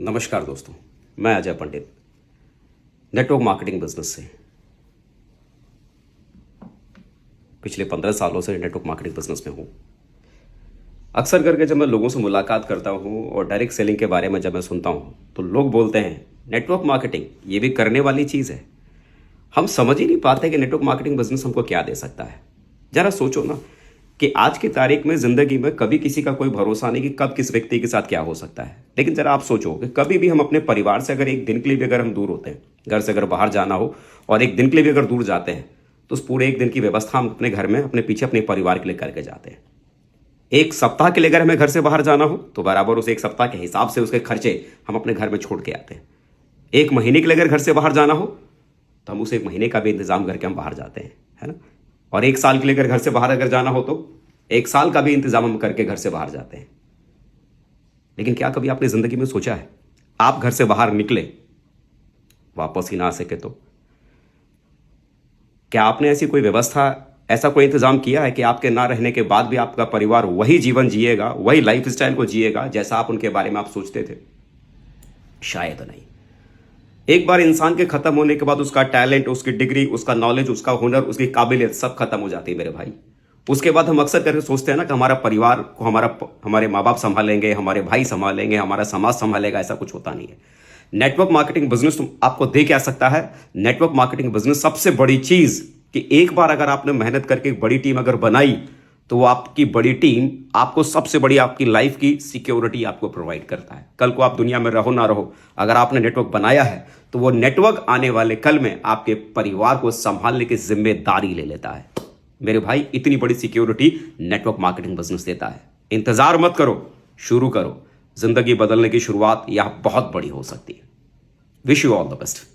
नमस्कार दोस्तों, मैं अजय पंडित नेटवर्क मार्केटिंग बिजनेस से पिछले 15 सालों से नेटवर्क मार्केटिंग बिजनेस में हूँ। अक्सर करके जब मैं लोगों से मुलाकात करता हूँ और डायरेक्ट सेलिंग के बारे में जब मैं सुनता हूँ तो लोग बोलते हैं नेटवर्क मार्केटिंग ये भी करने वाली चीज़ है। हम समझ ही नहीं पाते कि नेटवर्क मार्केटिंग बिजनेस हमको क्या दे सकता है। ज़रा सोचो ना कि आज की तारीख में ज़िंदगी में कभी किसी का कोई भरोसा नहीं कि कब किस व्यक्ति के साथ क्या हो सकता है। लेकिन ज़रा आप सोचो कि कभी भी हम अपने परिवार से अगर एक दिन के लिए भी अगर हम दूर होते हैं, घर से अगर बाहर जाना हो और एक दिन के लिए भी अगर दूर जाते हैं तो उस पूरे एक दिन की व्यवस्था हम अपने घर में अपने पीछे अपने परिवार के लिए करके जाते हैं। एक सप्ताह के लिए अगर हमें घर से बाहर जाना हो तो बराबर उस एक सप्ताह के हिसाब से उसके खर्चे हम अपने घर में छोड़ के आते हैं। एक महीने के लिए अगर घर से बाहर जाना हो तो हम उस एक महीने का भी इंतजाम करके हम बाहर जाते हैं, है ना। और एक साल के लिए अगर घर से बाहर अगर जाना हो तो एक साल का भी इंतजाम हम करके घर से बाहर जाते हैं। लेकिन क्या कभी आपने जिंदगी में सोचा है आप घर से बाहर निकले वापस ही ना आ सके तो क्या आपने ऐसी कोई व्यवस्था, ऐसा कोई इंतजाम किया है कि आपके ना रहने के बाद भी आपका परिवार वही जीवन जिएगा, वही लाइफ स्टाइल को जिएगा जैसा आप उनके बारे में आप सोचते थे? शायद नहीं। एक बार इंसान के खत्म होने के बाद उसका टैलेंट, उसकी डिग्री, उसका नॉलेज, उसका हुनर, उसकी काबिलियत सब खत्म हो जाती है मेरे भाई। उसके बाद हम अक्सर करके सोचते हैं ना कि हमारा परिवार को हमारे माँ बाप संभालेंगे, हमारे भाई संभालेंगे, हमारा समाज संभालेगा। ऐसा कुछ होता नहीं है। नेटवर्क मार्केटिंग बिजनेस आपको दे क्या सकता है? नेटवर्क मार्केटिंग बिजनेस सबसे बड़ी चीज कि एक बार अगर आपने मेहनत करके एक बड़ी टीम अगर बनाई तो वो आपकी बड़ी टीम आपको सबसे बड़ी आपकी लाइफ की सिक्योरिटी आपको प्रोवाइड करता है। कल को आप दुनिया में रहो ना रहो, अगर आपने नेटवर्क बनाया है तो वो नेटवर्क आने वाले कल में आपके परिवार को संभालने की जिम्मेदारी ले लेता है। मेरे भाई, इतनी बड़ी सिक्योरिटी नेटवर्क मार्केटिंग बिजनेस देता है। इंतजार मत करो, शुरू करो। जिंदगी बदलने की शुरुआत यह बहुत बड़ी हो सकती है। Wish you all the best.